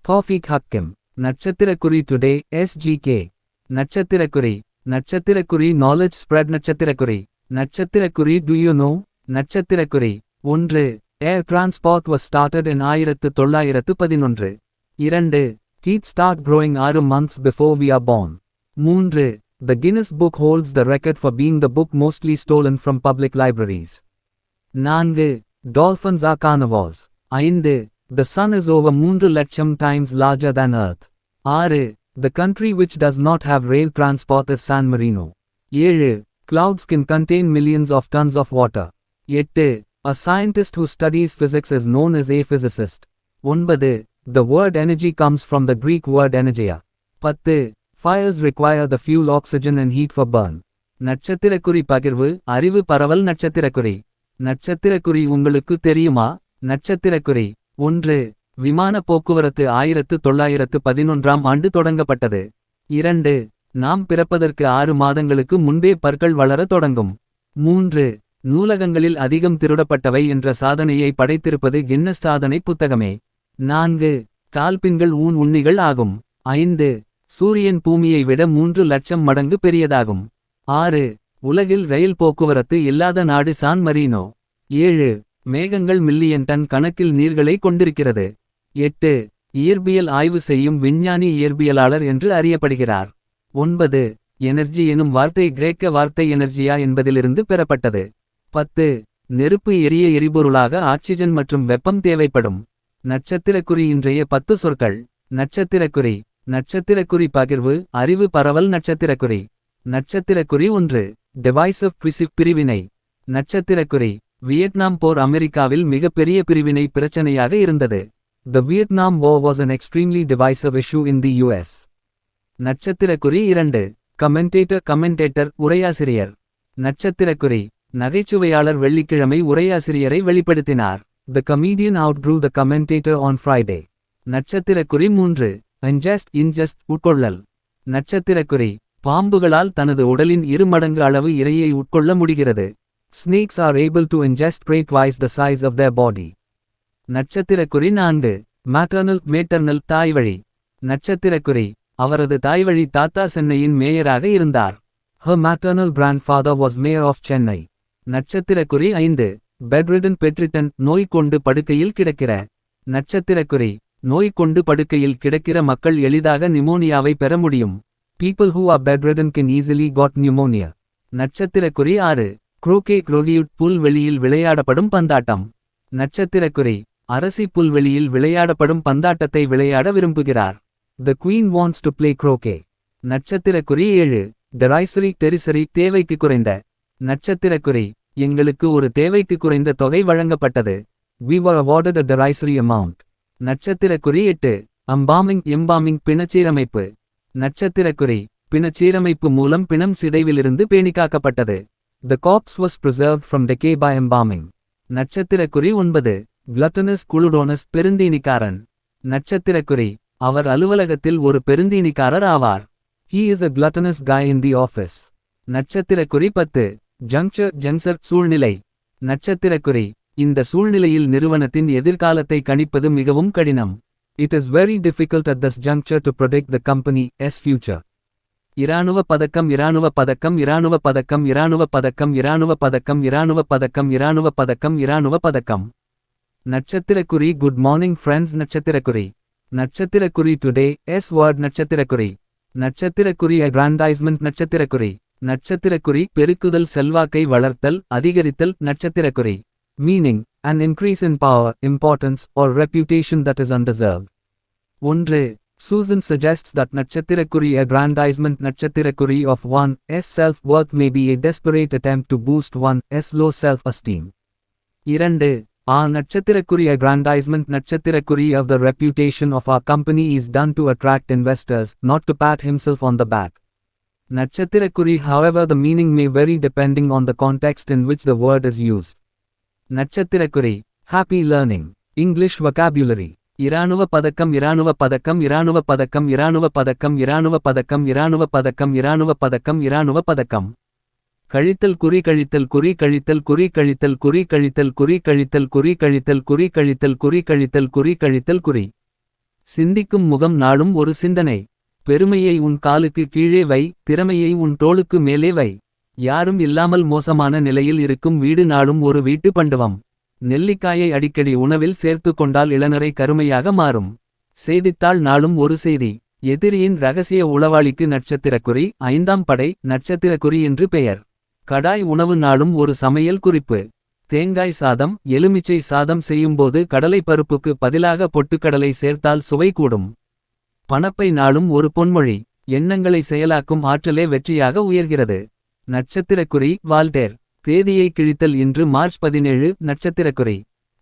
Tawfiq Hakim. நட்சத்திரக்குறி today SGK. நட்சத்திரக்குறி. நட்சத்திரக்குறி knowledge spread. நட்சத்திரக்குறி. நட்சத்திரக்குறி do you know? நட்சத்திரக்குறி. 1. Air transport was started in 1911. 2. Teeth start growing 6 months before we are born. 3. The Guinness Book holds the record for being the book mostly stolen from public libraries. 4. Dolphins are carnivores. 5. The sun is over 3 லட்சம் times larger than Earth. 6. The country which does not have rail transport is San Marino. 7. Clouds can contain millions of tons of water. 8. A scientist who studies physics is known as a physicist. 9. The word energy comes from the Greek word energia. 10. Fires require the fuel oxygen and heat for burn. நட்சத்திரக்குறி பகிர்வு. அறிவு பரவல். நட்சத்திரக்குறி. நட்சத்திரக்குறி உங்களுக்கு தெரியுமா? நட்சத்திரக்குறி. 1. விமான போக்குவரத்து 1911ஆம் ஆண்டு தொடங்கப்பட்டது. 2. நாம் பிறப்பதற்கு 6 மாதங்களுக்கு முன்பே பற்கள் வளர தொடங்கும். 3. நூலகங்களில் அதிகம் திருடப்பட்டவை என்ற சாதனையை படைத்திருப்பது கின்னஸ் சாதனை புத்தகமே. 4. கால்பின்கள் உண்ணிகள் ஆகும். 5. சூரியன் பூமியை விட 3 லட்சம் மடங்கு பெரியதாகும். 6. உலகில் ரயில் போக்குவரத்து இல்லாத நாடு சான் மரீனோ. 7. மேகங்கள் மில்லியன் டன் கணக்கில் நீர்களை கொண்டிருக்கிறது. 8. இயற்பியல் ஆய்வு செய்யும் விஞ்ஞானி இயற்பியலாளர் என்று அறியப்படுகிறார். 9. எனர்ஜி எனும் வார்த்தை கிரேக்க வார்த்தை எனர்ஜியா என்பதிலிருந்து பெறப்பட்டது. 10. நெருப்பு எரிய எரிபொருளாக ஆக்சிஜன் மற்றும் வெப்பம் தேவைப்படும். நட்சத்திரக்குறி இன்றைய 10 சொற்கள். நட்சத்திரக்குறி. நட்சத்திரக்குறி பகிர்வு. அறிவு பரவல். நட்சத்திரக்குறி. நட்சத்திரக்குறி 1. டிவைசிவ் பிரிவினை. நட்சத்திரக்குறி. வியட்நாம் போர் அமெரிக்காவில் மிகப்பெரிய பிரிவினை பிரச்சனையாக இருந்தது. The Vietnam War was an extremely divisive issue in the US. நட்சத்திரக்குறி 2. Commentator உரையாசிரியர். நட்சத்திரக்குறி. நகைச்சுவையாளர் வெள்ளிக்கிழமை உரையாசிரியரை வெளிப்படுத்தினார். The comedian outgrew the commentator on Friday. நட்சத்திரக்குறி 3. ingest உட்கொள்ளல். நட்சத்திரக்குறி. பாம்புகளால் தனது உடலின் 2 மடங்கு அளவு இரையை உட்கொள்ள முடிகிறது. Snakes are able to ingest prey twice the size of their body. நட்சத்திரக்குறி 4. maternal தாய்வழி. நட்சத்திரக்குறி. அவரது தாய்வழி தாத்தா சென்னையின் மேயராக இருந்தார். Her maternal grandfather was mayor of Chennai. நட்சத்திரக்குறி 5. bedridden நோய் கொண்டு படுக்கையில் கிடக்கிற. நட்சத்திரக்குறி. நோய் கொண்டு படுக்கையில் கிடக்கிற மக்கள் எளிதாக நிமோனியாவை பெற முடியும். People who are bedridden can easily got pneumonia. நட்சத்திரக்குறி 6. croquet புல்வெளியில் விளையாடப்படும் பந்தாட்டம். நட்சத்திரக்குறி. அரசி புல்வெளியில் விளையாடப்படும் பந்தாட்டத்தை விளையாட விரும்புகிறார். The queen wants to play croquet. நட்சத்திரக்குறி 7. டெரிசரி தேவைக்கு குறைந்த. நட்சத்திரக்குறி. எங்களுக்கு ஒரு தேவைக்கு குறைந்த தொகை வழங்கப்பட்டது. We were awarded a derisory amount. நட்சத்திரக்குறி 8. embalming பிணச்சீரமைப்பு. நட்சத்திரக்குறி. பிணச்சீரமைப்பு மூலம் பிணம் சிதைவிலிருந்து பேணிக்காக்கப்பட்டது. The corpse was preserved from decay by embalming. நட்சத்திரக்குறி 9. gluttonous பெருந்தீனிக்காரன். நட்சத்திரக்குறி. அவர் அலுவலகத்தில் ஒரு பெருந்தீனிக்காரர் ஆவார். He is a gluttonous guy in the office. நட்சத்திரக்குறி 10. juncture சூழ்நிலை. நட்சத்திரக்குறி. இந்த சூழ்நிலையில் நிறுவனத்தின் எதிர்காலத்தை கணிப்பது மிகவும் கடினம். It is very difficult at this juncture to predict the company's future. இராணுவ பதக்கம். இராணுவ பதக்கம். இராணுவ பதக்கம். இராணுவ பதக்கம். இராணுவ பதக்கம். இராணுவ பதக்கம். இராணுவ பதக்கம். இராணுவ பதக்கம். நட்சத்திரக்குறி. Good morning friends. நட்சத்திரக்குறி. நட்சத்திரக்குறி டுடே word. நட்சத்திரக்குறி. நட்சத்திரக்குறி aggrandizement. நட்சத்திரக்குறி. நட்சத்திரக்குறி. பெருக்குதல் செல்வாக்கை வளர்த்தல் அதிகரித்தல். நட்சத்திரக்குறி. meaning an increase in power, importance, or reputation that is undeserved. 1. Susan suggests that நட்சத்திரக்குறி aggrandizement நட்சத்திரக்குறி of one's self-worth may be a desperate attempt to boost one's low self-esteem. 2. Our நட்சத்திரக்குறி aggrandizement நட்சத்திரக்குறி of the reputation of our company is done to attract investors, not to pat himself on the back. நட்சத்திரக்குறி. However, the meaning may vary depending on the context in which the word is used. நட்சத்திரக்குறி. happy learning. English vocabulary. இராணுவ பதக்கம். இராணுவ பதக்கம். இராணுவ பதக்கம். இராணுவ பதக்கம். இராணுவ பதக்கம். இராணுவ பதக்கம். இராணுவ பதக்கம். இராணுவ பதக்கம். கழித்தல் குறி. கழித்தல் குறி. கழித்தல் குறி. கழித்தல் குறி. கழித்தல் குறி. கழித்தல் குறி. கழித்தல் குறி. கழித்தல் குறி. கழித்தல் குறி. கழித்தல் குறி. சிந்திக்கும் முகம் நாளும் ஒரு சிந்தனை. பெருமையை உன் காலுக்கு கீழே வை, திறமையை உன் தோளுக்கு மேலே வை. யாரும் இல்லாமல் மோசமான நிலையில் இருக்கும் வீடு நாளும் ஒரு வீட்டு பண்டுவம். நெல்லிக்காயை அடிக்கடி உணவில் சேர்த்து கொண்டால் இளநரை கருமையாக மாறும். செய்தித்தாள் நாளும் ஒரு செய்தி. எதிரியின் ரகசிய உளவாளிக்கு நட்சத்திரக்குறி, 5ஆம் படை நட்சத்திரக்குறி என்று பெயர். கடாய் உணவு நாளும் ஒரு சமையல் குறிப்பு. தேங்காய் சாதம், எலுமிச்சை சாதம் செய்யும்போது கடலை பருப்புக்கு பதிலாக பொட்டுக்கடலை சேர்த்தால் சுவை கூடும். பணப்பை நாளும் ஒரு பொன்மொழி. எண்ணங்களை செயலாக்கும் ஆற்றலே வெற்றியாக உயர்கிறது. நட்சத்திரக்குறி வால்டேர். தேதியை கிழித்தல் இன்று மார்ச் 17 நட்சத்திரக்குறி.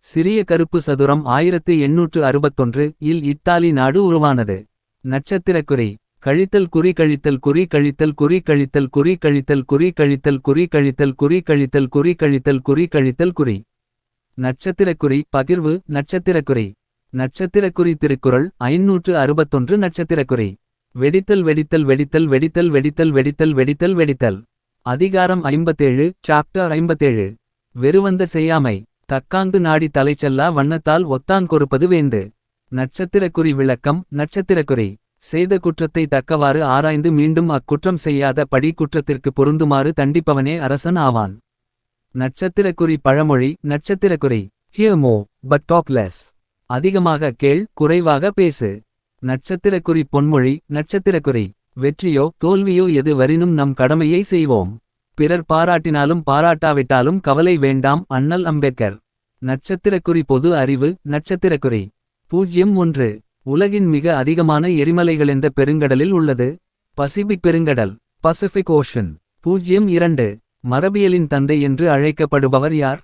சிறிய கருப்பு சதுரம் 1861 இல் இத்தாலி நாடு உருவானது. நட்சத்திரக்குறி கழித்தல் குறி கழித்தல் குறி கழித்தல் குறி கழித்தல் குறி கழித்தல் குறி கழித்தல் குறி கழித்தல் குறி கழித்தல் குறி கழித்தல் குறி கழித்தல் குறி. நட்சத்திரக்குறி பகிர்வு நட்சத்திரக்குறி. நட்சத்திரக்குறி திருக்குறள் 561 நட்சத்திரக்குறி. வெடித்தல் வெடித்தல் வெடித்தல் வெடித்தல் வெடித்தல் வெடித்தல் வெடித்தல் வெடித்தல். அதிகாரம் 57 சாப்டர் 57. வெறுவந்த செய்யாமை. தக்காங்கு நாடி தலைச்செல்லா வண்ணத்தால் ஒத்தான் கொடுப்பது வேந்து. நட்சத்திரக்குறி விளக்கம் நட்சத்திரக்குறி. செய்த குற்றத்தை தக்கவாறு ஆராய்ந்து மீண்டும் அக்குற்றம் செய்யாத படி குற்றத்திற்கு பொருந்துமாறு தண்டிப்பவனே அரசன் ஆவான். நட்சத்திரக்குறி பழமொழி நட்சத்திரக்குறி. Hear more, but talk less. அதிகமாக கேள், குறைவாக பேசு. நட்சத்திரக்குறி பொன்மொழி நட்சத்திரக்குறி. வெற்றியோ தோல்வியோ எது வரினும் நம் கடமையை செய்வோம். பிறர் பாராட்டினாலும் பாராட்டாவிட்டாலும் கவலை வேண்டாம். அண்ணல் அம்பேத்கர். நட்சத்திரக்குறி பொது அறிவு நட்சத்திரக்குறி. 01. உலகின் மிக அதிகமான எரிமலைகளெந்த பெருங்கடலில் உள்ளது? பசிபிக் பெருங்கடல் பசிபிக் ஓஷன். 02. மரபியலின் தந்தை என்று அழைக்கப்படுபவர் யார்?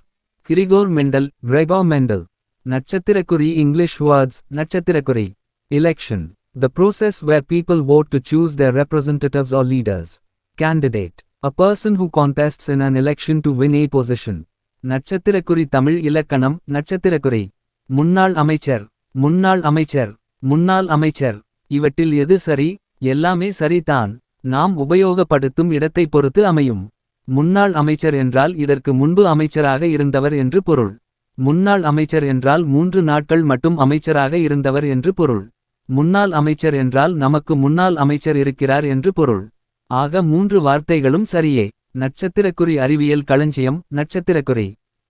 Gregor Mendel Gregor Mendel. நட்சத்திரக்குறி இங்கிலீஷ் வேர்ட்ஸ் நட்சத்திரக்குறி. Election. The process where people vote to choose their representatives or leaders. Candidate. A person who contests in an election to win a position. நட்சத்திரக்குறி தமிழ் இலக்கணம் நட்சத்திரக்குறி. முன்னாள் அமைச்சர் முன்னாள் அமைச்சர் முன்னாள் அமைச்சர். இவற்றில் எது சரி? எல்லாமே சரிதான். நாம் உபயோகப்படுத்தும் இடத்தை பொறுத்து அமையும். முன்னாள் அமைச்சர் என்றால் இதற்கு முன்பு அமைச்சராக இருந்தவர் என்று பொருள். முன்னாள் அமைச்சர் என்றால் 3 நாட்கள் மட்டும் அமைச்சராக இருந்தவர் என்று பொருள். முன்னாள் அமைச்சர் என்றால் நமக்கு முன்னாள் அமைச்சர் இருக்கிறார் என்று பொருள். ஆக 3 வார்த்தைகளும் சரியே. நட்சத்திரக்குறி அறிவியல் களஞ்சியம் நட்சத்திரக்குறி.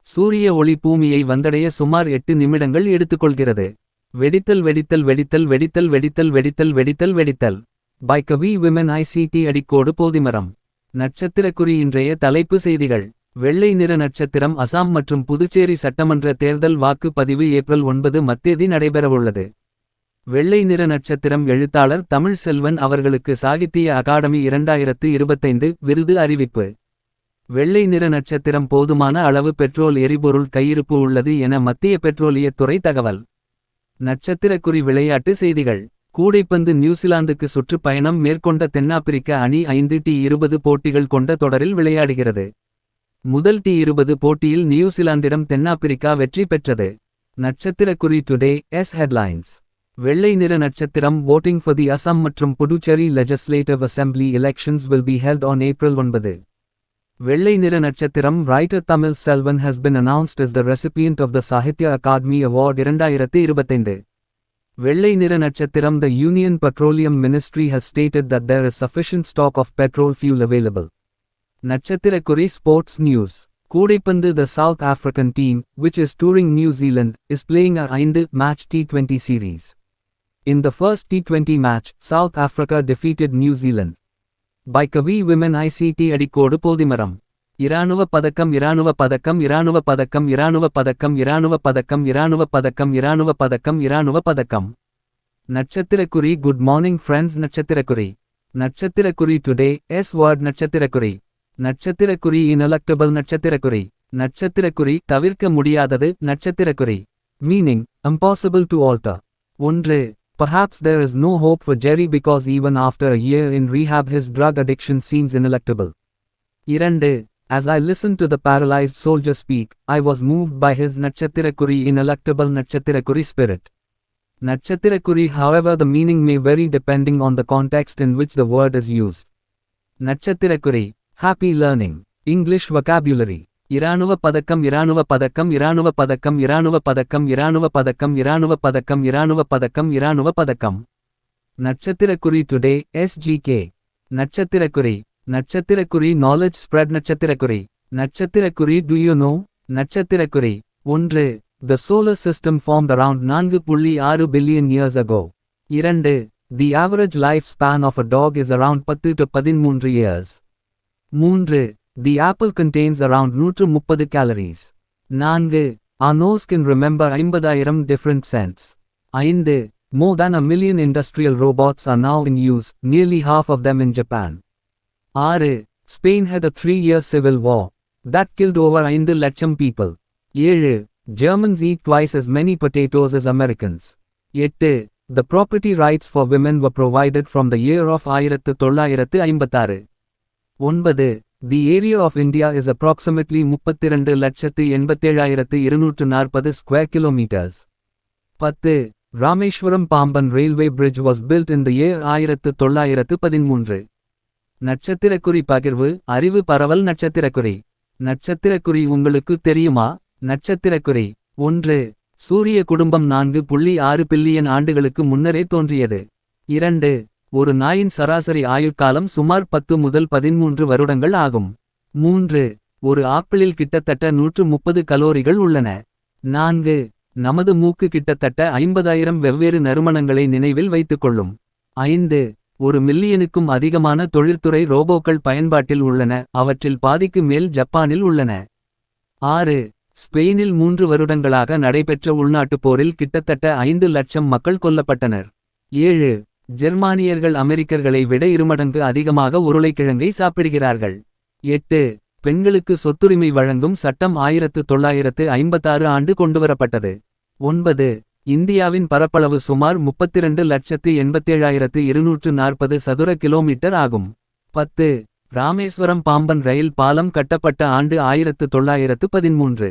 சூரிய ஒளி பூமியை வந்தடைய சுமார் 8 நிமிடங்கள் எடுத்துக்கொள்கிறது. வெடித்தல் வெடித்தல் வெடித்தல் வெடித்தல் வெடித்தல் வெடித்தல் வெடித்தல் வெடித்தல். பை கவி விமென் ICT அடிக்கோடு போதிமரம். நட்சத்திரக்குறி இன்றைய தலைப்பு செய்திகள். வெள்ளை நிற நட்சத்திரம் அசாம் மற்றும் புதுச்சேரி சட்டமன்ற தேர்தல் வாக்கு பதிவு ஏப்ரல் 9 மத்தேதி நடைபெறவுள்ளது. வெள்ளை நிற நட்சத்திரம் எழுத்தாளர் தமிழ் செல்வன் அவர்களுக்கு சாகித்திய அகாடமி 2025 விருது அறிவிப்பு. வெள்ளை நிற நட்சத்திரம் போதுமான அளவு பெட்ரோல் எரிபொருள் கையிருப்பு உள்ளது என மத்திய பெட்ரோலியத்துறை தகவல். நட்சத்திரக்குறி விளையாட்டு செய்திகள். கூடைப்பந்து நியூசிலாந்துக்கு சுற்றுப்பயணம் மேற்கொண்ட தென்னாப்பிரிக்க அணி 5T20 போட்டிகள் கொண்ட தொடரில் விளையாடுகிறது. முதல் T20 போட்டியில் நியூசிலாந்திடம் தென்னாப்பிரிக்கா வெற்றி பெற்றது. நட்சத்திரக்குறி டுடே எஸ் ஹெட்லைன்ஸ். வெள்ளை நிற நட்சத்திரம் voting for the Assam மற்றும் Puducherry Legislative Assembly elections will be held on April 9. வெள்ளை நிற நட்சத்திரம் writer Tamil Selvan has been announced as the recipient of the Sahitya Akademi Award 2025. வெள்ளை நிற நட்சத்திரம் the Union Petroleum Ministry has stated that there is sufficient stock of petrol fuel available. நட்சத்திரக்குறி sports news. கூடைப்பந்து the South African team, which is touring New Zealand, is playing a 5-match T20 series. In the first T20 match, South Africa defeated New Zealand. By Kavi Women ICT அடிக்கோடு போதிமரம். இராணுவ பதக்கம் இராணுவ பதக்கம் இராணுவ பதக்கம் இராணுவ பதக்கம் இராணுவ பதக்கம் இராணுவ பதக்கம் இராணுவ பதக்கம் இராணுவ பதக்கம். நட்சத்திரக்குறி குட் மார்னிங் ஃப்ரெண்ட்ஸ் நட்சத்திரக்குறி. நட்சத்திரக்குறி டுடே எஸ் வேர்ட் நட்சத்திரக்குறி. நட்சத்திரக்குறி ineluctable நட்சத்திரக்குறி. நட்சத்திரக்குறி தவிர்க்க முடியாதது நட்சத்திரக்குறி. Meaning, impossible to alter. 1. Perhaps there is no hope for Jerry because even after a year in rehab his drug addiction seems ineluctable. 2. As I listened to the paralyzed soldier speak, I was moved by his நட்சத்திரக்குறி ineluctable நட்சத்திரக்குறி spirit. நட்சத்திரக்குறி however the meaning may vary depending on the context in which the word is used. நட்சத்திரக்குறி happy learning. English vocabulary. இராணுவ பதக்கம் இராணுவ பதக்கம் இராணுவ பதக்கம் இராணுவ பதக்கம் இராணுவ பதக்கம் இராணுவ பதக்கம் இராணுவ பதக்கம் இராணுவ பதக்கம். நட்சத்திரக்குறி டுடே SGK. நட்சத்திரக்குறி. நட்சத்திரக்குறி நாலேஜ் ஸ்ப்ரெட். நட்சத்திரக்குறி. நட்சத்திரக்குறி டு யூ நோ. நட்சத்திரக்குறி. 1. The solar system formed around 4.6 billion years ago. 2. The average lifespan of a dog is around 10 to 13 years. 3. The apple contains around 130 calories. 4. Our nose can remember 50,000 different scents. 5. More than a million industrial robots are now in use, nearly half of them in Japan. 6. Spain had a 3-year civil war that killed over 5 lakh people. 7. Germans eat twice as many potatoes as Americans. 8. The property rights for women were provided from the year of 1956. 9. The area of India is approximately 32,87,240 square kilometers. 10. Rameshwaram Pamban railway bridge was built in the year 1913. நட்சத்திரக்குறி பகிர்வு. அறிவு பரவல். நட்சத்திரக்குறி. நட்சத்திரக்குறி உங்களுக்கு தெரியுமா? நட்சத்திரக்குறி. 1. சூரிய குடும்பம் 4.6 billion ஆண்டுகளுக்கு முன்னரே தோன்றியது. 2. ஒரு நாயின் சராசரி ஆயுட்காலம் சுமார் 10 முதல் 13 வருடங்கள் ஆகும். 3. ஒரு ஆப்பிளில் கிட்டத்தட்ட 130 கலோரிகள் உள்ளன. 4. நமது மூக்கு கிட்டத்தட்ட 50,000 வெவ்வேறு நறுமணங்களை நினைவில் வைத்துக்கொள்ளும். 5. ஒரு மில்லியனுக்கும் அதிகமான தொழில்துறை ரோபோக்கள் பயன்பாட்டில் உள்ளன, அவற்றில் பாதிக்கு மேல் ஜப்பானில் உள்ளன. 6. ஸ்பெயினில் 3 வருடங்களாக நடைபெற்ற உள்நாட்டுப் போரில் கிட்டத்தட்ட 5 லட்சம் மக்கள் கொல்லப்பட்டனர். 7. ஜெர்மானியர்கள் அமெரிக்கர்களை விட 2 மடங்கு அதிகமாக உருளைக்கிழங்கை சாப்பிடுகிறார்கள். 8. பெண்களுக்கு சொத்துரிமை வழங்கும் சட்டம் 1956 ஆண்டு கொண்டுவரப்பட்டது. 9. இந்தியாவின் பரப்பளவு சுமார் 32,87,240 சதுர கிலோமீட்டர் ஆகும். 10. ராமேஸ்வரம் பாம்பன் ரயில் பாலம் கட்டப்பட்ட ஆண்டு 1913.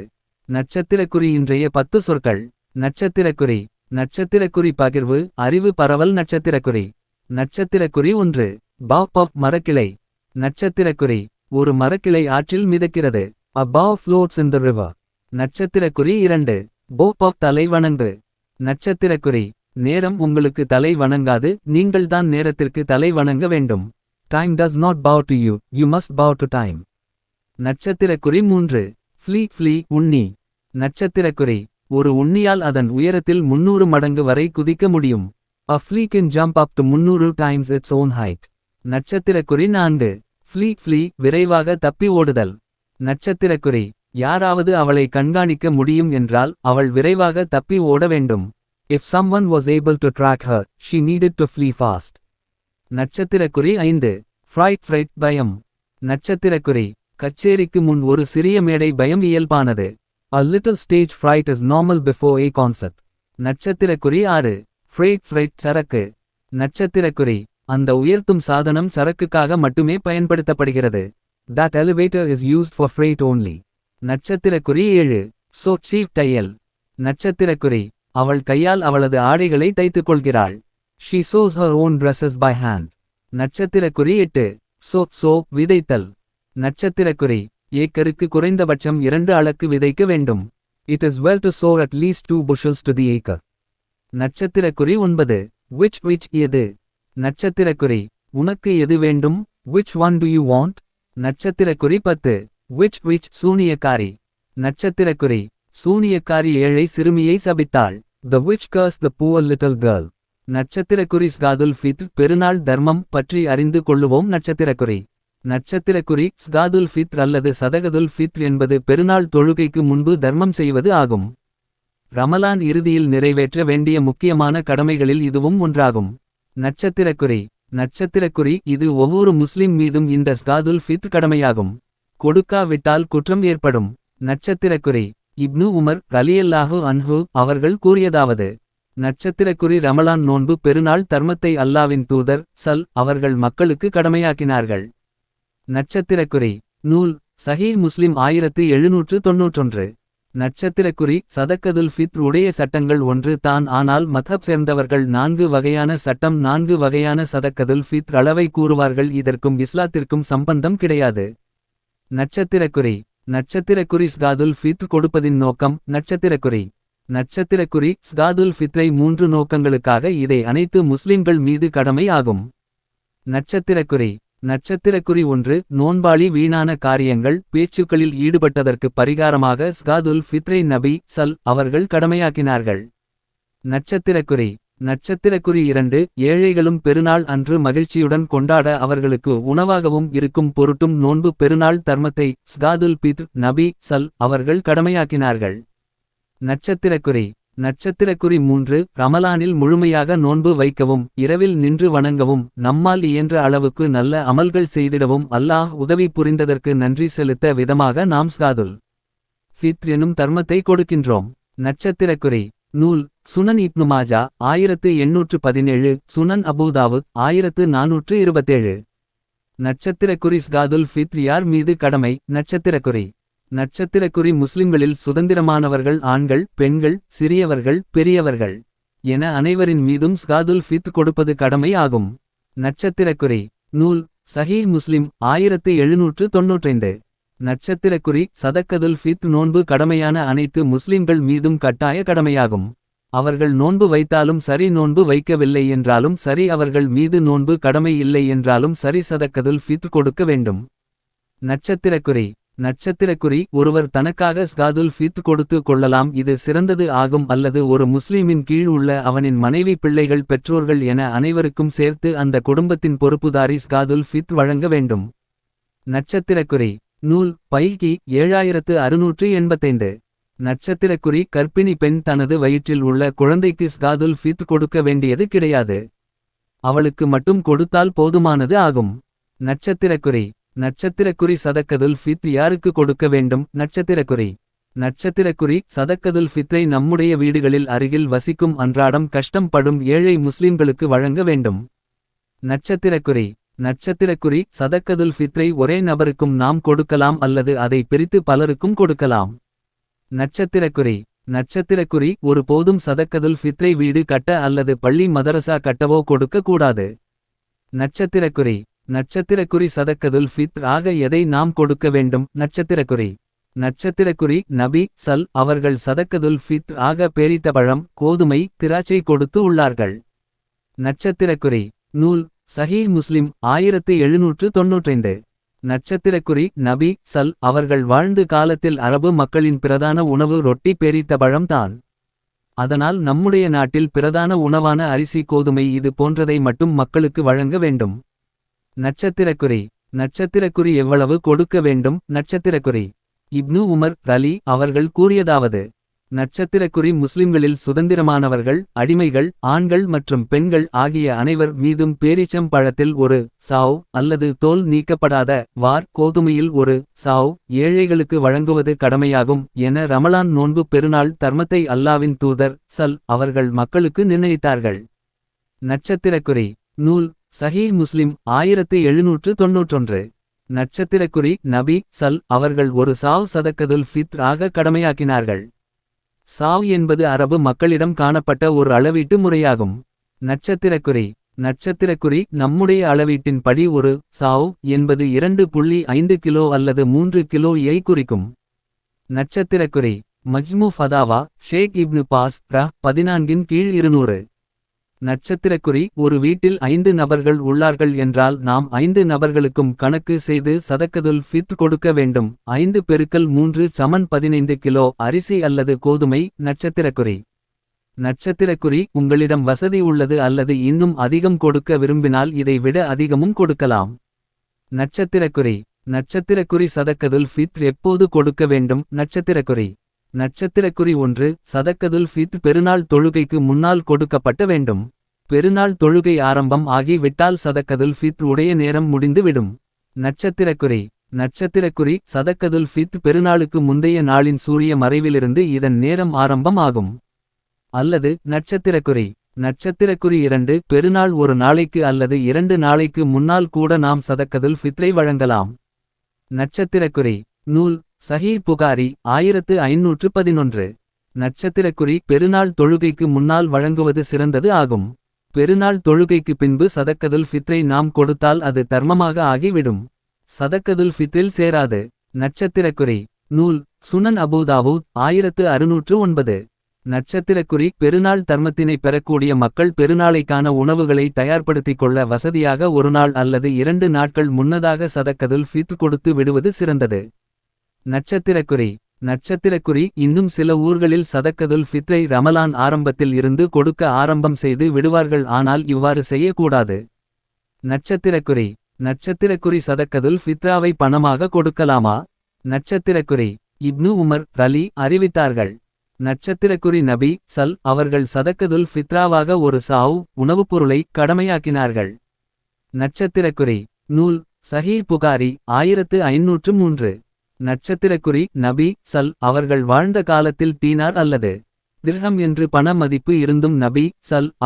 நட்சத்திரக்குறி. இன்றைய 10 சொற்கள். நட்சத்திரக்குறி. நட்சத்திரக்குறி பகிர்வு. அறிவு பரவல். நட்சத்திரக்குறி. நட்சத்திரக்குறி 1. பாவ் மரக்கிளை. நட்சத்திரக்குறி. ஒரு மரக்கிளை ஆற்றில் மிதக்கிறது. A bow floats in the river. நட்சத்திரக்குறி 2. போ தலை வணங்கு. நட்சத்திரக்குறி. நேரம் உங்களுக்கு தலை வணங்காது, நீங்கள்தான் நேரத்திற்கு தலை வணங்க வேண்டும். Time does not bow to you, you must bow to time. நட்சத்திரக்குறி 3. ஃப்ளீ உண்ணி. நட்சத்திரக்குறி. ஒரு உண்ணியால் அதன் உயரத்தில் 300 மடங்கு வரை குதிக்க முடியும். A flea can jump up to 300 times its own height. நட்சத்திரக்குறி 4. Flea விரைவாக தப்பி ஓடுதல். நட்சத்திரக்குறி. யாராவது அவளை கண்காணிக்க முடியும் என்றால் அவள் விரைவாக தப்பி ஓட வேண்டும். If someone was able to track her, she needed to flee fast. நட்சத்திரக்குறி 5. Fried பயம். நட்சத்திரக்குறி. கச்சேரிக்கு முன் ஒரு சிறிய மேடை பயம் இயல்பானது. A little stage fright is normal before a concert. நட்சத்திரக்குறி 6. Fried சரக்கு. நட்சத்திரக்குறி. அந்த உயர்த்தும் சாதனம் சரக்குக்காக மட்டுமே பயன்படுத்தப்படுகிறது. That elevator is used for freight only. நட்சத்திரக்குறி 7. சீப் தையல். நட்சத்திரக்குறி. அவள் கையால் அவளது ஆடைகளை தைத்துக்கொள்கிறாள். She sews her own dresses by hand. நட்சத்திரக்குறி 8. விதைத்தல். நட்சத்திரக்குறி. ஏக்கருக்கு குறைந்தபட்சம் 2 அலக்கு விதைக்க வேண்டும். It is well to sow at least 2 bushels to the acre. நட்சத்திரக்குறி 9. Which எது. நட்சத்திரக்குறி. உனக்கு எது வேண்டும்? Which one do you want? நட்சத்திரக்குறி 10. Which சூனியக்காரி. நட்சத்திரக்குறி. சூனியக்காரி ஏழை சிறுமியை சபித்தாள். The witch cursed the poor little girl. நட்சத்திரக்குறி. ஸ்காதுல் Fitr பெருநாள் தர்மம் பற்றி அறிந்து கொள்ளுவோம். நட்சத்திரக்குறி. நட்சத்திரக்குறி. ஸ்காதுல் ஃபித்ர் அல்லது சதகதுல் ஃபித்ர் என்பது பெருநாள் தொழுகைக்கு முன்பு தர்மம் செய்வது ஆகும். ரமலான் இறுதியில் நிறைவேற்ற வேண்டிய முக்கியமான கடமைகளில் இதுவும் ஒன்றாகும். நட்சத்திரக்குறி. நட்சத்திரக்குறி. இது ஒவ்வொரு முஸ்லிம் மீதும் இந்த ஸ்காதுல் ஃபித்ர் கடமையாகும். கொடுக்காவிட்டால் குற்றம் ஏற்படும். நட்சத்திரக்குறி. இப்னு உமர் ரலியல்லாஹு அன்ஹு அவர்கள் கூறியதாவது. நட்சத்திரக்குறி. ரமலான் நோன்பு பெருநாள் தர்மத்தை அல்லாவின் தூதர் அவர்கள் மக்களுக்கு கடமையாக்கினார்கள். நட்சத்திரக்குறி. நூல். சஹீஹ் முஸ்லிம் 1791. நட்சத்திரக்குறி. சதக்கதுல் ஃபித்ர் உடைய சட்டங்கள் 1 தான், ஆனால் மத்ஹப் சேர்ந்தவர்கள் 4 வகையான சட்டம் 4 வகையான சதக்கதுல் ஃபித்ர் அளவை கூறுவார்கள். இதற்கும் இஸ்லாத்திற்கும் சம்பந்தம் கிடையாது. நட்சத்திரக்குறி. நட்சத்திரக்குறி ஸ்காதுல் ஃபித்ர் கொடுப்பதின் நோக்கம். நட்சத்திரக்குறி நட்சத்திரக்குறி ஸ்காதுல் ஃபித்ரை 3 நோக்கங்களுக்காக இதை அனைத்து முஸ்லிம்கள் மீது கடமை ஆகும். நட்சத்திரக்குறி நட்சத்திரக்குறி 1. நோன்பாளி வீணான காரியங்கள் பேச்சுக்களில் ஈடுபட்டதற்கு பரிகாரமாக ஸ்காதுல் ஃபித்ரை நபி அவர்கள் கடமையாக்கினார்கள். நட்சத்திரக்குறி நட்சத்திரக்குறி 2. ஏழைகளும் பெருநாள் அன்று மகிழ்ச்சியுடன் கொண்டாட அவர்களுக்கு உணவாகவும் இருக்கும் பொருட்டும் நோன்பு பெருநாள் தர்மத்தை ஸ்காதுல் ஃபித்ர் நபி அவர்கள் கடமையாக்கினார்கள். நட்சத்திரக்குறி நட்சத்திரக்குறி 3. ரமலானில் முழுமையாக நோன்பு வைக்கவும் இரவில் நின்று வணங்கவும் நம்மால் இயன்ற அளவுக்கு நல்ல அமல்கள் செய்திடவும் அல்லாஹ் உதவி புரிந்ததற்கு நன்றி செலுத்த விதமாக நாம் ஸ்காதுல் ஃபித்ர் எனும் தர்மத்தை கொடுக்கின்றோம். நட்சத்திரக்குறி நூல் சுனன் இப்னு மாஜா 1817, சுனன் அபூதாவுத் 1427. நட்சத்திரக்குறி ஸ்காதுல் ஃபித்ர் யார் மீது கடமை. நட்சத்திரக்குறி நட்சத்திரக்குறி முஸ்லிம்களில் சுதந்திரமானவர்கள் ஆண்கள் பெண்கள் சிறியவர்கள் பெரியவர்கள் என அனைவரின் மீதும் ஸ்காதுல் ஃபித்ர் கொடுப்பது கடமை ஆகும். நட்சத்திரக்குறி நூல் சஹீஹ் முஸ்லிம் 1795. நட்சத்திரக்குறி சதக்கதுல் ஃபித்ர் நோன்பு கடமையான அனைத்து முஸ்லிம்கள் மீதும் கட்டாய கடமையாகும். அவர்கள் நோன்பு வைத்தாலும் சரி நோன்பு வைக்கவில்லை என்றாலும் சரி அவர்கள் மீது நோன்பு கடமை இல்லை என்றாலும் சரி சதக்கதுல் ஃபித்ர் கொடுக்க வேண்டும். நட்சத்திரக்குறி நட்சத்திரக்குறி ஒருவர் தனக்காக ஸ்காதுல் ஃபித்ர் கொடுத்து கொள்ளலாம். இது சிறந்தது ஆகும். அல்லது ஒரு முஸ்லிமின் கீழ் உள்ள அவனின் மனைவி பிள்ளைகள் பெற்றோர்கள் என அனைவருக்கும் சேர்த்து அந்த குடும்பத்தின் பொறுப்புதாரி ஸ்காதுல் ஃபித்ர் வழங்க வேண்டும். நட்சத்திரக்குறி நூல் பைகி 7685. நட்சத்திரக்குறி கர்ப்பிணி பெண் தனது வயிற்றில் உள்ள குழந்தைக்கு ஸ்காதுல் ஃபித்ர் கொடுக்க வேண்டியது கிடையாது. அவளுக்கு மட்டும் கொடுத்தால் போதுமானது ஆகும். நட்சத்திரக்குறி நட்சத்திரக்குறி சதக்கதுல் ஃபித்ர் யாருக்கு கொடுக்க வேண்டும். நட்சத்திரக்குறி நட்சத்திரக்குறி சதக்கதுல் ஃபித்ரை நம்முடைய வீடுகளில் அருகில் வசிக்கும் அன்றாடம் கஷ்டம் படும் ஏழை முஸ்லிம்களுக்கு வழங்க வேண்டும். நட்சத்திரக்குறி நட்சத்திரக்குறி சதக்கதுல் ஃபித்ரை ஒரே நபருக்கும் நாம் கொடுக்கலாம் அல்லது அதை பிரித்து பலருக்கும் கொடுக்கலாம். நட்சத்திரக்குறி நட்சத்திரக்குறி ஒரு போதும் சதக்கதுல் ஃபித்ரை வீடு கட்ட அல்லது பள்ளி மதரசா கட்டவோ கொடுக்க கூடாது. நட்சத்திரக்குறி நட்சத்திரக்குறி சதக்கதுல் ஃபித்ர் ஆக எதை நாம் கொடுக்க வேண்டும். நட்சத்திரக்குறி நட்சத்திரக்குறி நபி அவர்கள் சதக்கதுல் ஃபித்ர் ஆக பேரித்தபழம் கோதுமை திராட்சை கொடுத்து உள்ளார்கள். நட்சத்திரக்குறி நூல் சஹீஹ் முஸ்லிம் 1795. நட்சத்திரக்குறி நபி அவர்கள் வாழ்ந்து காலத்தில் அரபு மக்களின் பிரதான உணவு ரொட்டி பேரித்தபழம் தான். அதனால் நம்முடைய நாட்டில் பிரதான உணவான அரிசி கோதுமை இது போன்றதை மட்டும் மக்களுக்கு வழங்க வேண்டும். நட்சத்திரக்குறி நட்சத்திரக்குறி எவ்வளவு கொடுக்க வேண்டும். நட்சத்திரக்குறி இப்னு உமர் ரலி அவர்கள் கூறியதாவது நட்சத்திரக்குறி முஸ்லிம்களில் சுதந்திரமானவர்கள் அடிமைகள் ஆண்கள் மற்றும் பெண்கள் ஆகிய அனைவர் மீதும் பேரீச்சம் பழத்தில் ஒரு சாவ் அல்லது தோல் நீக்கப்படாத வார் கோதுமையில் ஒரு சாவ் ஏழைகளுக்கு வழங்குவது கடமையாகும் என ரமலான் நோன்பு பெருநாள் தர்மத்தை அல்லாவின் தூதர் அவர்கள் மக்களுக்கு நிர்ணயித்தார்கள். நட்சத்திரக்குறி நூல் சஹீஹ் முஸ்லிம் 1791. நட்சத்திரக்குறி நபி அவர்கள் ஒரு சாவ் சதக்கதுல் ஃபித்ர் ஆக கடமையாக்கினார்கள். சாவ் என்பது அரபு மக்களிடம் காணப்பட்ட ஒரு அளவீட்டு முறையாகும். நட்சத்திரக்குறி நட்சத்திரக்குறி நம்முடைய அளவீட்டின் படி ஒரு சாவ் என்பது 2.5 கிலோ அல்லது 3 கிலோ குறிக்கும். நட்சத்திரக்குறி மஜ்மு ஃபதாவா ஷேக் இப்னு பாஸ் 14 கீழ் 200. நட்சத்திரக்குறி ஒரு வீட்டில் 5 நபர்கள் உள்ளார்கள் என்றால் நாம் 5 நபர்களுக்கும் கணக்கு செய்து சதக்கதுல் ஃபித்ர் கொடுக்க வேண்டும். 5 பெருக்கல் 3 சமன் 15 கிலோ அரிசி அல்லது கோதுமை. நட்சத்திரக்குறி நட்சத்திரக்குறி உங்களிடம் வசதி உள்ளது அல்லது இன்னும் அதிகம் கொடுக்க விரும்பினால் இதை விட அதிகமும் கொடுக்கலாம். நட்சத்திரக்குறி நட்சத்திரக்குறி சதக்கதுல் ஃபித்ர் எப்போது கொடுக்க வேண்டும். நட்சத்திரக்குறி நட்சத்திரக்குறி 1. சதக்கதுல் ஃபித்ர் பெருநாள் தொழுகைக்கு முன்னால் கொடுக்கப்பட்ட வேண்டும். பெருநாள் தொழுகை ஆரம்பம் ஆகி விட்டால் சதக்கதுல் ஃபித்ர் உடைய நேரம் முடிந்து விடும். நட்சத்திரக்குறி நட்சத்திரக்குறி சதக்கதுல் ஃபித்ர் பெருநாளுக்கு முந்தைய நாளின் சூரிய மறைவிலிருந்து இதன் நேரம் ஆரம்பம் ஆகும். அல்லது நட்சத்திரக்குறி நட்சத்திரக்குறி 2. பெருநாள் ஒரு நாளைக்கு அல்லது 2 நாளைக்கு முன்னால் கூட நாம் சதக்கதுல் ஃபித்ரை வழங்கலாம். நட்சத்திரக்குறி நூல் சஹீஹ் புகாரி 1511. நட்சத்திரக்குறி பெருநாள் தொழுகைக்கு முன்னால் வழங்குவது சிறந்தது ஆகும். பெருநாள் தொழுகைக்கு பின்பு சதக்கதுல் ஃபித்ரை நாம் கொடுத்தால் அது தர்மமாக ஆகிவிடும். சதக்கதுல் ஃபித்ரில் சேராது. நட்சத்திரக்குறி நூல் சுனன் அபூதாவூத் 1609. நட்சத்திரக்குறி பெருநாள் தர்மத்தினை பெறக்கூடிய மக்கள் பெருநாளைக்கான உணவுகளை தயார்படுத்திக் கொள்ள வசதியாக ஒரு நாள் அல்லது 2 நாட்கள் முன்னதாக சதக்கதுல் ஃபித்ர் கொடுத்து விடுவது சிறந்தது. நட்சத்திரக்குறி நட்சத்திரக்குறி இன்னும் சில ஊர்களில் சதக்கதுல் ஃபித்ரை ரமலான் ஆரம்பத்தில் இருந்து கொடுக்க ஆரம்பம் செய்து விடுவார்கள், ஆனால் இவ்வாறு செய்யக்கூடாது. நட்சத்திரக்குறி நட்சத்திரக்குறி சதக்கதுல் ஃபித்ராவை பணமாக கொடுக்கலாமா? நட்சத்திரக்குறி இப்னு உமர் ரலி அறிவித்தார்கள். நட்சத்திரக்குறி நபி அவர்கள் சதக்கதுல் ஃபித்ராவாக ஒரு சாவ் உணவுப் பொருளை கடமையாக்கினார்கள். நட்சத்திரக்குறி நூல் சஹீஹ் புகாரி 1503. நட்சத்திரக்குறி நபி அவர்கள் வாழ்ந்த காலத்தில் தீனார் அல்லது திர்ஹம் என்று பண மதிப்பு இருந்தும் நபி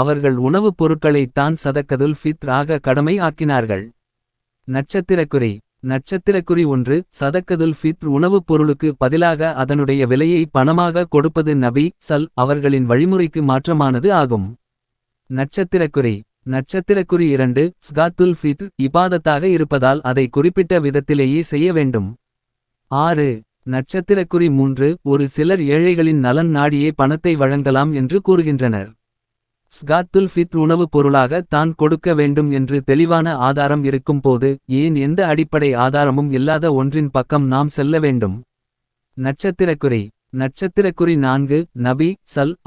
அவர்கள் உணவுப் பொருட்களைத் தான் சதக்கதுல் ஃபித்ர் ஆக கடமை ஆக்கினார்கள். நட்சத்திரக்குறி நட்சத்திரக்குறி 1 சதக்கதுல் ஃபித்ர் உணவுப் பொருளுக்கு பதிலாக அதனுடைய விலையை பணமாக கொடுப்பது நபி அவர்களின் வழிமுறைக்கு மாற்றமானது ஆகும். நட்சத்திரக்குறி நட்சத்திரக்குறி 2 ஸ்காத்துல் ஃபித்ர் இபாதத்தாக இருப்பதால் அதை குறிப்பிட்ட விதத்திலேயே செய்ய வேண்டும். 6. நட்சத்திரக்குறி 3 ஒரு சிலர் ஏழைகளின் நலன் நாடியே பணத்தை வழங்கலாம் என்று கூறுகின்றனர். ஸ்காத்துல் ஃபித்ர் உணவுப் பொருளாக தான் கொடுக்க வேண்டும் என்று தெளிவான ஆதாரம் இருக்கும் போது ஏன் எந்த அடிப்படை ஆதாரமும் இல்லாத ஒன்றின் பக்கம் நாம் செல்ல வேண்டும்? நட்சத்திரக்குறி நட்சத்திரக்குறி 4 நபி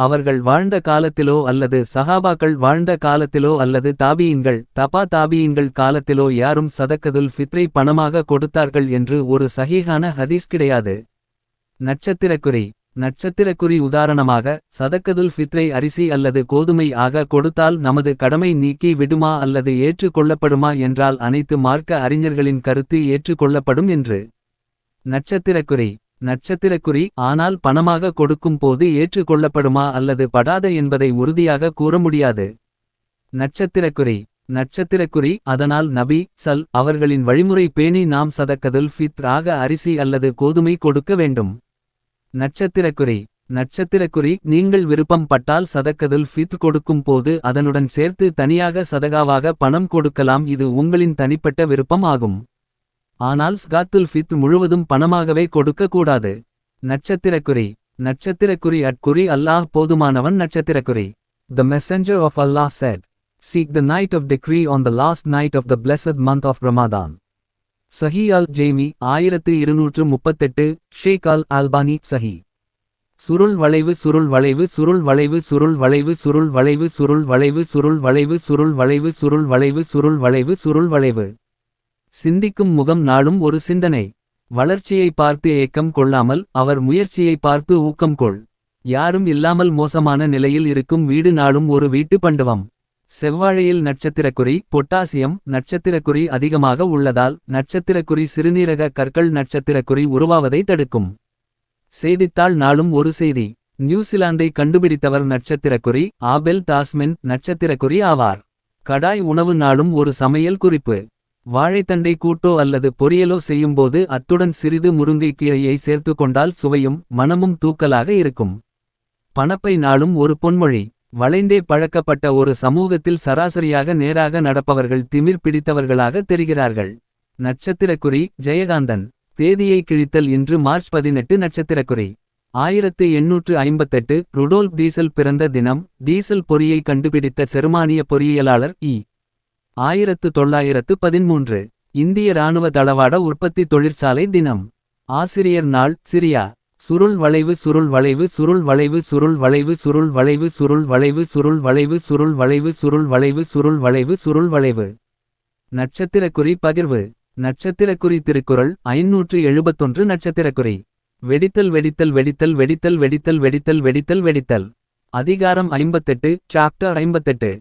அவர்கள் வாழ்ந்த காலத்திலோ அல்லது சஹாபாக்கள் வாழ்ந்த காலத்திலோ அல்லது தாபியீன்கள் காலத்திலோ யாரும் சதக்கதுல் ஃபித்ரை பணமாக கொடுத்தார்கள் என்று ஒரு சஹீஹான ஹதீஸ் கிடையாது. நட்சத்திரக்குறி நட்சத்திரக்குறி உதாரணமாக சதக்கதுல் ஃபித்ரை அரிசி அல்லது கோதுமை ஆக கொடுத்தால் நமது கடமை நீக்கி விடுமா அல்லது ஏற்று கொள்ளப்படுமா என்றால் அனைத்து மார்க்க அறிஞர்களின் கருத்து ஏற்று கொள்ளப்படும் என்று. நட்சத்திரக்குறி நட்சத்திரக்குறி ஆனால் பணமாக கொடுக்கும் போது ஏற்று கொள்ளப்படுமா அல்லது படாத என்பதை உறுதியாக கூற முடியாது. நட்சத்திரக்குறி நட்சத்திரக்குறி அதனால் நபி அவர்களின் வழிமுறை பேணி நாம் சதக்கதுல் ஃபித்ர் ஆக அரிசி அல்லது கோதுமை கொடுக்க வேண்டும். நட்சத்திரக்குறி நட்சத்திரக்குறி நீங்கள் விருப்பம் பட்டால் சதக்கதுல் ஃபித்ர் கொடுக்கும் போது அதனுடன் சேர்த்து தனியாக சதகாவாக பணம் கொடுக்கலாம், இது உங்களின் தனிப்பட்ட விருப்பம் ஆகும். ஆனால் ஸ்காத்துல் ஃபித்ர் முழுவதும் பணமாகவே கொடுக்க கூடாது. நட்சத்திரக்குறி நட்சத்திரக்குறி அட்குறி அல்லாஹ் போதுமானவன். நட்சத்திரக்குறி The Messenger of Allah said, "Seek the night of decree on the last night of the blessed month of Ramadan." சஹீஹ் அல்-ஜேமி 1238. ஷேக் அல்-அல்பானி சஹி. சுருள் வளைவு சுருள் வளைவு சுருள் வளைவு சுருள் வளைவு சுருள் வளைவு சுருள் வளைவு சுருள் வளைவு சுருள் வளைவு சுருள் வளைவு சுருள் வளைவு சுருள் வளைவு. சிந்திக்கும் முகம் நாளும் ஒரு சிந்தனை. வளர்ச்சியை பார்த்து ஏக்கம் கொள்ளாமல் அவர் முயற்சியை பார்த்து ஊக்கம் கொள். யாரும் இல்லாமல் மோசமான நிலையில் இருக்கும் வீடு நாளும் ஒரு வீட்டு பண்டுவம். செவ்வாழையில் நட்சத்திரக்குறி பொட்டாசியம் நட்சத்திரக்குறி அதிகமாக உள்ளதால் நட்சத்திரக்குறி சிறுநீரக கற்கள் நட்சத்திரக்குறி உருவாவதை தடுக்கும். செய்தித்தாள் நாளும் ஒரு செய்தி. நியூசிலாந்தை கண்டுபிடித்தவர் நட்சத்திரக்குறி ஆபெல் தாஸ்மென் நட்சத்திரக்குறி ஆவார். கடாய் உணவு நாளும் ஒரு சமையல் குறிப்பு. வாழைத்தண்டை கூட்டோ அல்லது பொரியலோ செய்யும்போது அத்துடன் சிறிது முருங்கை கீரையை சேர்த்து கொண்டால் சுவையும் மணமும் தூக்கலாக இருக்கும். பணப்பை நாளும் ஒரு பொன்மொழி. வளைந்தே பழக்கப்பட்ட ஒரு சமூகத்தில் சராசரியாக நேராக நடப்பவர்கள் திமிர் பிடித்தவர்களாக தெரிகிறார்கள். நட்சத்திரக்குறி ஜெயகாந்தன். தேதியை கிழித்தல் இன்று மார்ச் 18. நட்சத்திரக்குறி 1858 ருடோல்ப் டீசல் பிறந்த தினம். டீசல் பொறியை கண்டுபிடித்த செருமானிய பொறியியலாளர் இ. 1913. இந்திய இராணுவ தளவாட உற்பத்தி தொழிற்சாலை தினம். ஆசிரியர் நாள். சிரியா. சுருள் வளைவு சுருள் வளைவு சுருள் வளைவு சுருள் வளைவு சுருள் வளைவு சுருள் வளைவு சுருள் வளைவு சுருள் வளைவு சுருள் வளைவு சுருள் வளைவு சுருள் வளைவு. நட்சத்திரக்குறி பகிர்வு. நட்சத்திரக்குறி திருக்குறள் 571. நட்சத்திரக்குறி வெடித்தல் வெடித்தல் வெடித்தல் வெடித்தல் வெடித்தல் வெடித்தல் வெடித்தல் வெடித்தல். அதிகாரம் 58 சாப்டர் 58.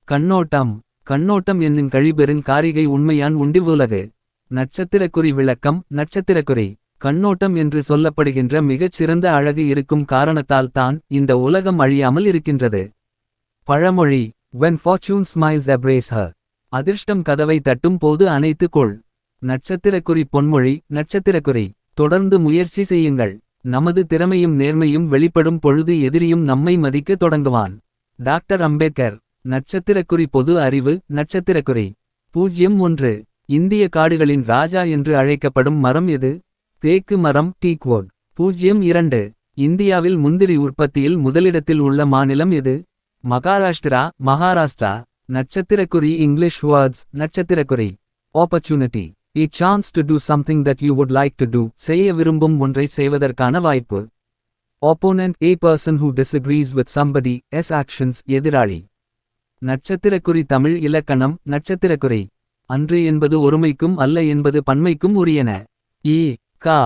கண்ணோட்டம். கண்ணோட்டம் என்னும் கழிபெருங் காரிகை உண்மையான் உண்டிவுலகு. நட்சத்திரக்குறி விளக்கம். நட்சத்திரக்குறி கண்ணோட்டம் என்று சொல்லப்படுகின்ற மிகச் சிறந்த அழகு இருக்கும் காரணத்தால் தான் இந்த உலகம் அழியாமல் இருக்கின்றது. பழமொழி When fortune smiles embrace her. அதிர்ஷ்டம் கதவை தட்டும் போது அணைத்து கொள். நட்சத்திரக்குறி பொன்மொழி. நட்சத்திரக்குறி தொடர்ந்து முயற்சி செய்யுங்கள். நமது திறமையும் நேர்மையும் வெளிப்படும் பொழுது எதிரியும் நம்மை மதிக்க தொடங்குவான். டாக்டர் அம்பேத்கர். நட்சத்திரக்குறி பொது அறிவு. நட்சத்திரக்குறி 01. இந்திய காடுகளின் ராஜா என்று அழைக்கப்படும் மரம் எது? தேக்கு மரம் டீக்வுட். 02. இந்தியாவில் முந்திரி உற்பத்தியில் முதலிடத்தில் உள்ள மாநிலம் எது? மகாராஷ்டிரா மகாராஷ்டிரா. நட்சத்திரக்குறி இங்கிலீஷ் வேர்ட்ஸ் நட்சத்திரக்குறி. Opportunity. A chance to do something that you would like to do. செய்ய விரும்பும் ஒன்றை செய்வதற்கான வாய்ப்பு. Opponent. A person who disagrees with somebody's actions. எதிராளி. நட்சத்திரக்குறி தமிழ் இலக்கணம் நட்சத்திரக்குறி. அன்று என்பது ஒருமைக்கும் அல்ல என்பது பன்மைக்கும் உரியன. கா.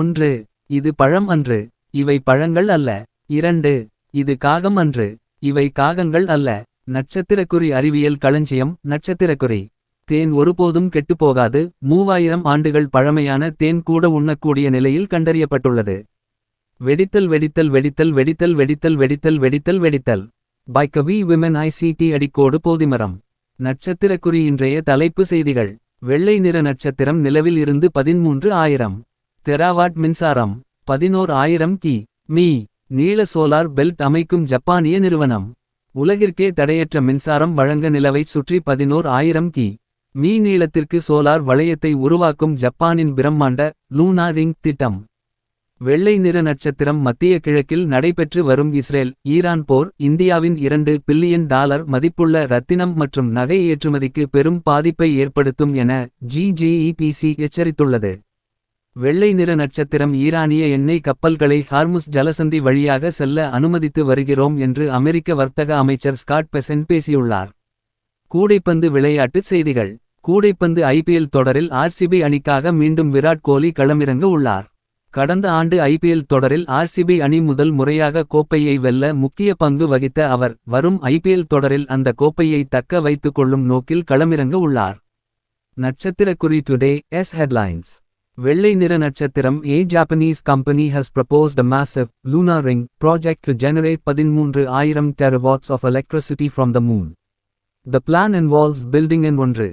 1. இது பழம் அன்று. இவை பழங்கள் அல்ல. 2. இது காகம் அன்று. இவை காகங்கள் அல்ல. நட்சத்திரக்குறி அறிவியல் களஞ்சியம் நட்சத்திரக்குறி. தேன் ஒருபோதும் கெட்டுப்போகாது. 3000 ஆண்டுகள் பழமையான தேன் கூட உண்ணக்கூடிய நிலையில் கண்டறியப்பட்டுள்ளது. வெடித்தல் வெடித்தல் வெடித்தல் வெடித்தல் வெடித்தல் வெடித்தல் வெடித்தல் வெடித்தல். பை கவி விமென் ICT அடிக்கோடு போதிமரம். நட்சத்திரக்குறி இன்றைய தலைப்பு செய்திகள். வெள்ளை நிற நட்சத்திரம் நிலவில் இருந்து 13,000 தெராவாட் மின்சாரம். 11,000 மீ. நீள சோலார் பெல்ட் அமைக்கும் ஜப்பானிய நிறுவனம். உலகிற்கே தடையற்ற மின்சாரம் வழங்க நிலவைச் சுற்றி 11,000 மீ நீளத்திற்கு சோலார் வளையத்தை உருவாக்கும் ஜப்பானின் பிரம்மாண்ட லூனா ரிங் திட்டம். வெள்ளை நிற நட்சத்திரம் மத்திய கிழக்கில் நடைபெற்று வரும் இஸ்ரேல் ஈரான் போர் இந்தியாவின் $2 பில்லியன் மதிப்புள்ள ரத்தினம் மற்றும் நகை ஏற்றுமதிக்கு பெரும் பாதிப்பை ஏற்படுத்தும் என GJEPC எச்சரித்துள்ளது. வெள்ளை நிற நட்சத்திரம் ஈரானிய எண்ணெய் கப்பல்களை ஹார்முஸ் ஜலசந்தி வழியாக செல்ல அனுமதித்து வருகிறோம் என்று அமெரிக்க வர்த்தக அமைச்சர் ஸ்காட் பெசன்ட் பேசியுள்ளார். கூடைப்பந்து விளையாட்டுச் செய்திகள். கூடைப்பந்து IPL தொடரில் RCB அணிக்காக மீண்டும் விராட் கோலி களமிறங்க உள்ளார். கடந்த ஆண்டு IPL தொடரில் RCB அணி முதல் முறையாக கோப்பையை வெல்ல முக்கிய பங்கு வகித்த அவர் வரும் IPL தொடரில் அந்த கோப்பையை தக்க வைத்துக் கொள்ளும் நோக்கில் களமிறங்க உள்ளார். நட்சத்திரக்குறி டுடே's headlines. வெள்ளை நிற நட்சத்திரம். A Japanese company has proposed a massive lunar ring project to generate 13,000 terawatts of electricity from the moon. The plan involves building in 1.